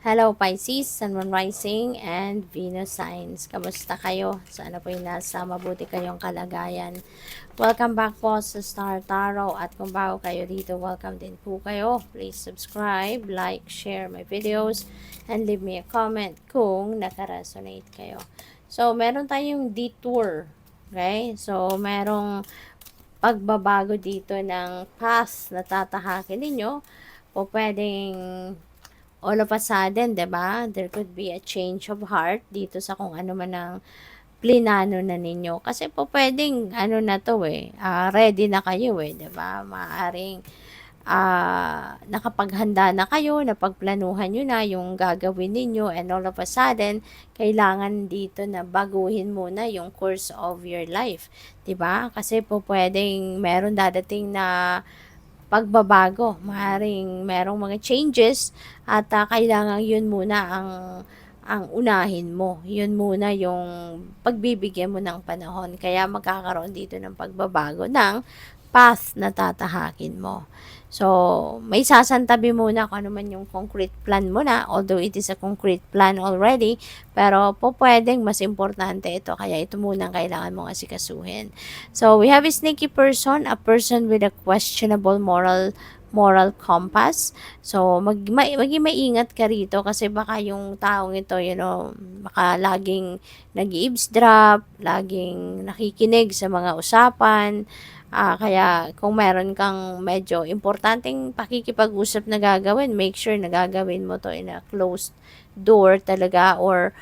Hello Pisces, Sun, Moon Rising, and Venus Signs. Kamusta kayo? Sana po yung nasa mabuti kayong kalagayan. Welcome back po sa Star Tarot. At kung bago kayo dito, welcome din po kayo. Please subscribe, like, share my videos, and leave me a comment kung nakaresonate kayo. So, meron tayong detour. Okay? So, merong pagbabago dito ng path na tatahakin ninyo. O pwedeng all of a sudden, 'di ba? There could be a change of heart dito sa kung ano man ang plinano na ninyo. Kasi po pwedeng ano na 'to ready na kayo 'di ba? Maaring nakapaghanda na kayo, napagplanuhan niyo na yung gagawin ninyo, and all of a sudden kailangan dito na baguhin muna yung course of your life, 'di ba? Kasi po pwedeng meron dadating na pagbabago. Maaaring merong mga changes at kailangan yun muna ang unahin mo. Yun muna yung pagbibigyan mo ng panahon. Kaya magkakaroon dito ng pagbabago ng path na tatahakin mo. So, may sasantabi muna kung ano man yung concrete plan mo na, although it is a concrete plan already, pero po pwedeng mas importante ito, kaya ito muna ang kailangan mong asikasuhin. So, we have a sneaky person, a person with a questionable moral compass. So, maging maingat ka rito kasi baka yung taong ito, baka laging nag-eavesdrop, laging nakikinig sa mga usapan. Kaya kung meron kang medyo importanteng pakikipag-usap na gagawin, make sure na gagawin mo to in a closed door talaga, or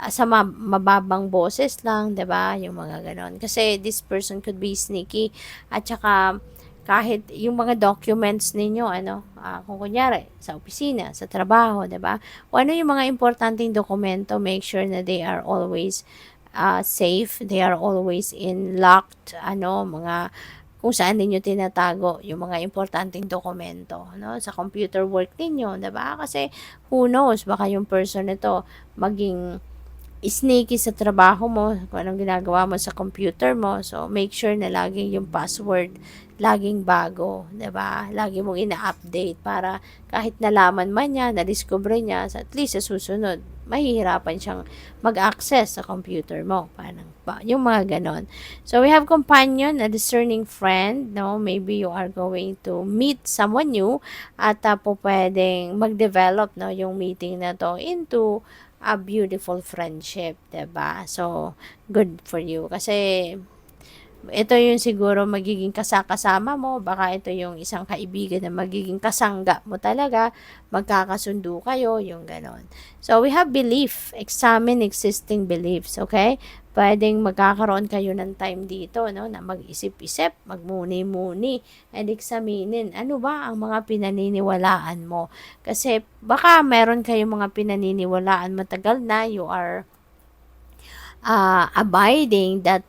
sa mababang boses lang, 'di ba? Yung mga ganon. Kasi this person could be sneaky, at saka kahit yung mga documents ninyo, kung kunyari, sa opisina, sa trabaho, 'di ba? O ano yung mga importanteng dokumento, make sure na they are always safe, they are always in locked, mga kung saan ninyo tinatago yung mga importanteng dokumento, no? Sa computer work ninyo, 'di ba? Kasi who knows, baka yung person nito maging sneaky sa trabaho mo, kung anong ginagawa mo sa computer mo. So, make sure na laging yung password, laging bago, 'di ba? Lagi mong ina-update para kahit nalaman man niya, na-discover niya, at least sa susunod, mahihirapan siyang mag-access sa computer mo. Parang yung mga ganon. So, we have companion, a discerning friend, no? Maybe you are going to meet someone new, at po pwedeng mag-develop, no, yung meeting na to into a beautiful friendship, 'di ba? So, good for you. Kasi ito yung siguro magiging kasama mo, baka ito yung isang kaibigan na magiging kasangga mo talaga, magkakasundo kayo, yung ganon. So, we have belief, examine existing beliefs, okay? Pwedeng magkakaroon kayo ng time dito, no, na mag-isip-isip, magmuni-muni, and examinin, ano ba ang mga pinaniniwalaan mo? Kasi baka meron kayong mga pinaniniwalaan matagal na, you are abiding that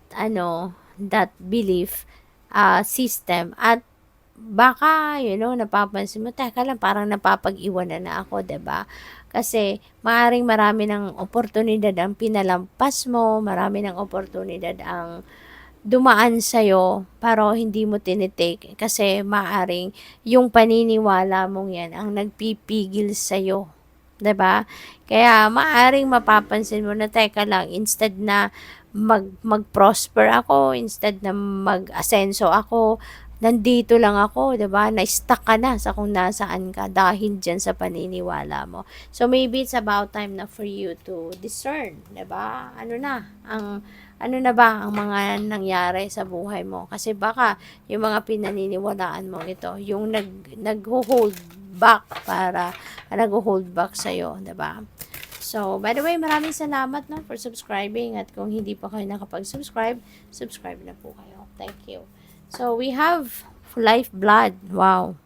belief system, at baka napapansin mo, teka lang, parang napapag-iwanan na ako, 'di ba? Kasi maaring marami ng oportunidad ang pinalampas mo, marami ng oportunidad ang dumaan sa'yo, pero hindi mo tinitake kasi maaring yung paniniwala mong yan ang nagpipigil sa'yo, 'di ba? Kaya maaring mapapansin mo na, teka lang, instead na mag-prosper ako, instead na mag-asenso ako, nandito lang ako, 'di ba? Na-stuck ka na sa kung nasaan ka dahil diyan sa paniniwala mo. So maybe it's about time na for you to discern, 'di ba? Ano na ba ang mga nangyari sa buhay mo? Kasi baka yung mga pinaniniwalaan mo ito, yung nag-hold back nag-hold back sa'yo, 'di ba? So, by the way, maraming salamat, no, for subscribing, at kung hindi pa kayo nakapag-subscribe, subscribe na po kayo. Thank you. So, we have life blood. Wow.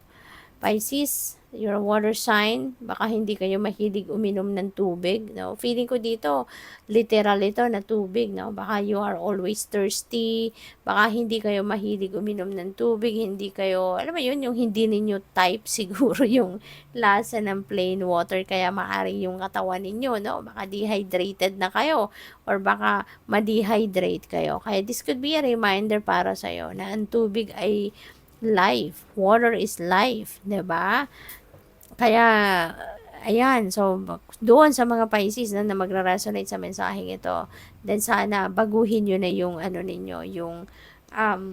Pisces, you're a water sign. Baka hindi kayo mahilig uminom ng tubig, no? Feeling ko dito, literal ito na tubig, no? Baka you are always thirsty. Baka hindi kayo mahilig uminom ng tubig. Hindi kayo, alam mo yun, yung hindi ninyo type siguro yung lasa ng plain water. Kaya maaari yung katawan ninyo, no? Baka dehydrated na kayo, or baka ma-dehydrate kayo. Kaya this could be a reminder para sa'yo na ang tubig ay life. Water is life, 'di ba? Kaya Ayan, so doon sa mga Pisces na magra-resonate sa mensaheng ito, then sana baguhin niyo na yung ano ninyo, yung um,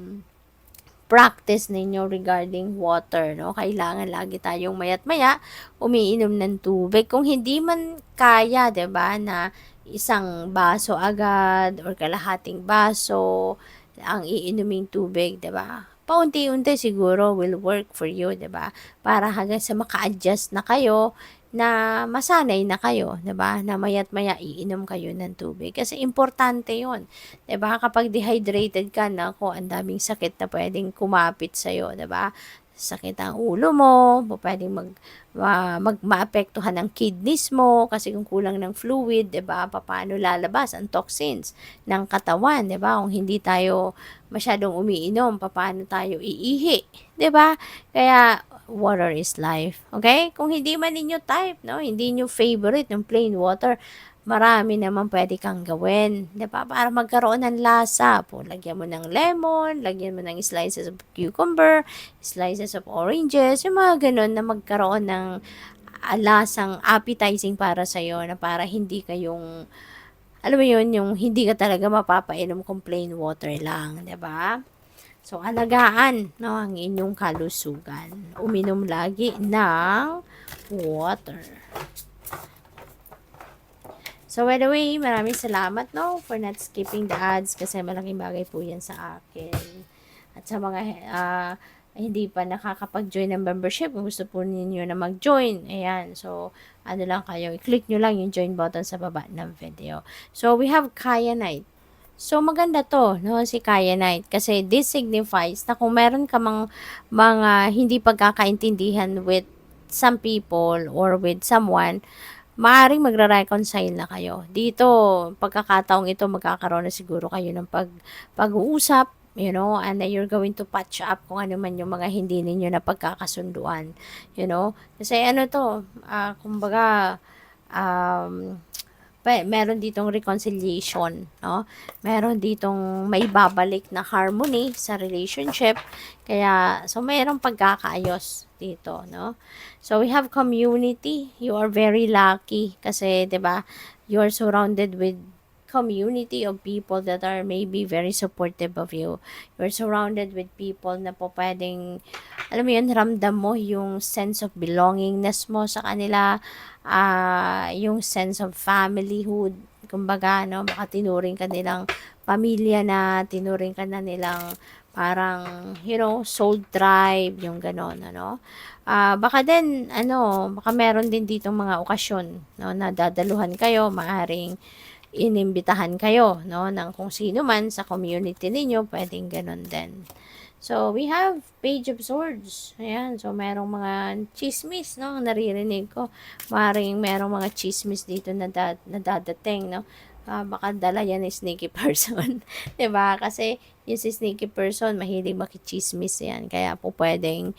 practice ninyo regarding water, no? Kailangan lagi tayong maya't maya umiinom ng tubig. Kung hindi man kaya, 'di ba, na isang baso agad or kalahating baso ang iinuming tubig, 'di ba? Paunti-unti siguro will work for you, 'di ba? Para hanggang sa maka-adjust na kayo na masanay na kayo, 'di ba? Na maya't maya iinom kayo ng tubig. Kasi importante 'yon. 'Di ba? Kapag dehydrated ka na, ang daming sakit na pwedeng kumapit sa iyo, 'di ba? Sakit ang ulo mo, pwedeng maapektuhan ang kidneys mo kasi kung kulang ng fluid, 'di ba? Paano lalabas ang toxins ng katawan, 'di ba? Kung hindi tayo masyadong umiinom, paano tayo iihi, 'di ba? Kaya water is life. Okay? Kung hindi man ninyo type, no, hindi niyo favorite yung plain water, marami naman pwede kang gawin, 'di ba? Para magkaroon ng lasa. Lagyan mo ng lemon, lagyan mo ng slices of cucumber, slices of oranges, yung mga ganun na magkaroon ng lasang appetizing para sa iyo na para hindi kayong alam mo yun, yung hindi ka talaga mapapainom kung plain water lang, 'di ba? So, alagaan, no, ang inyong kalusugan. Uminom lagi ng water. So, by the way, maraming salamat, no, for not skipping the ads kasi malaking bagay po yan sa akin. At sa mga hindi pa nakakapag-join ng membership, kung gusto po ninyo na mag-join, ayan, so, ano lang kayo, i-click nyo lang yung join button sa baba ng video. So, we have Kyanite. So, maganda to, no, si Kyanite. Kasi this signifies na kung meron ka mga hindi pagkakaintindihan with some people or with someone, maaaring magra-reconcile na kayo. Dito, pagkakataong ito, magkakaroon na siguro kayo ng pag-uusap, you know, and you're going to patch up kung ano man yung mga hindi ninyo na pagkakasunduan, you know. Kasi ano to, kumbaga, meron ditong reconciliation, no? Meron ditong may babalik na harmony sa relationship. Kaya, so mayroong pagkakaayos dito, no? So, we have community. You are very lucky kasi, 'di ba, you are surrounded with community of people that are maybe very supportive of you. You're surrounded with people na po pwedeng, alam mo yun, ramdam mo yung sense of belongingness mo sa kanila, yung sense of familyhood, kumbaga, no, baka tinuring ka nilang pamilya na, tinuring ka na nilang parang, you know, soul tribe, yung ganon, ano. Baka din, baka meron din ditong mga okasyon, no, na dadaluhan kayo, maaring inimbitahan kayo, no, ng kung sino man sa community ninyo, pwedeng ganon din. So, we have Page of Swords. Ayan. So, merong mga chismis, no? Naririnig ko. Maring merong mga chismis dito na dadating, no? Baka dala yan ni sneaky person. 'Di ba? Kasi yung si sneaky person, mahilig makichismis yan. Kaya po pwedeng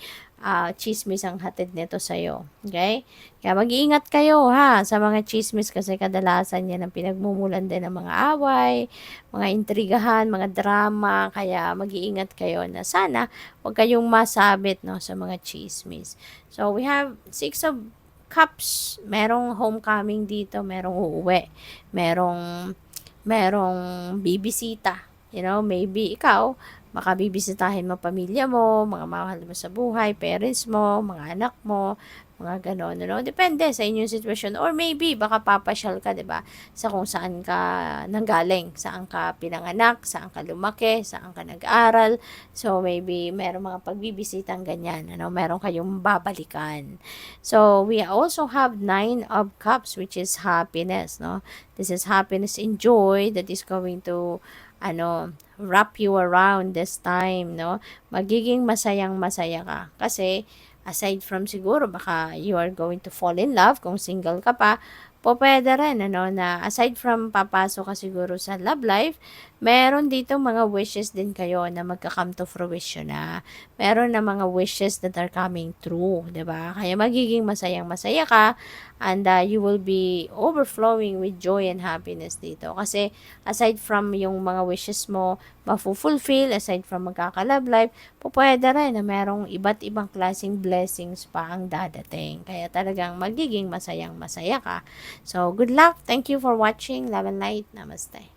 chismis ang hatid nito sa'yo. Okay? Kaya mag-iingat kayo ha sa mga chismis kasi kadalasan yan ang pinagmumulan din ng mga away, mga intrigahan, mga drama. Kaya mag-iingat kayo na sana huwag kayong masabit, no, sa mga chismis. So, we have 6 of Cups. Merong homecoming dito, merong uuwi, merong bibisita. You know, maybe ikaw, makabibisitahin mo pamilya mo, mga mahal mo sa buhay, parents mo, mga anak mo, mga ganon, ano? Depende sa inyong sitwasyon. Or maybe, baka papasyal ka, 'di ba? Sa kung saan ka nanggaling, saan ka pinanganak, saan ka lumaki, saan ka nag-aral. So, maybe, meron mga pagbibisitang ganyan, ano? Meron kayong babalikan. So, we also have 9 of Cups, which is happiness, no? This is happiness and joy that is going to, wrap you around this time, no? Magiging masayang-masaya ka. Kasi, aside from siguro, baka you are going to fall in love kung single ka pa, pwede rin, na aside from papasok ka siguro sa love life, meron dito mga wishes din kayo na magka-come to fruition na. Meron na mga wishes that are coming true, 'di ba? Kaya magiging masayang-masaya ka and you will be overflowing with joy and happiness dito. Kasi aside from yung mga wishes mo, mafu-fulfill aside from magkaka-love life, pwede rin na merong iba't ibang klaseng blessings pa ang dadating. Kaya talagang magiging masayang-masaya ka. So, good luck. Thank you for watching. Love and light. Namaste.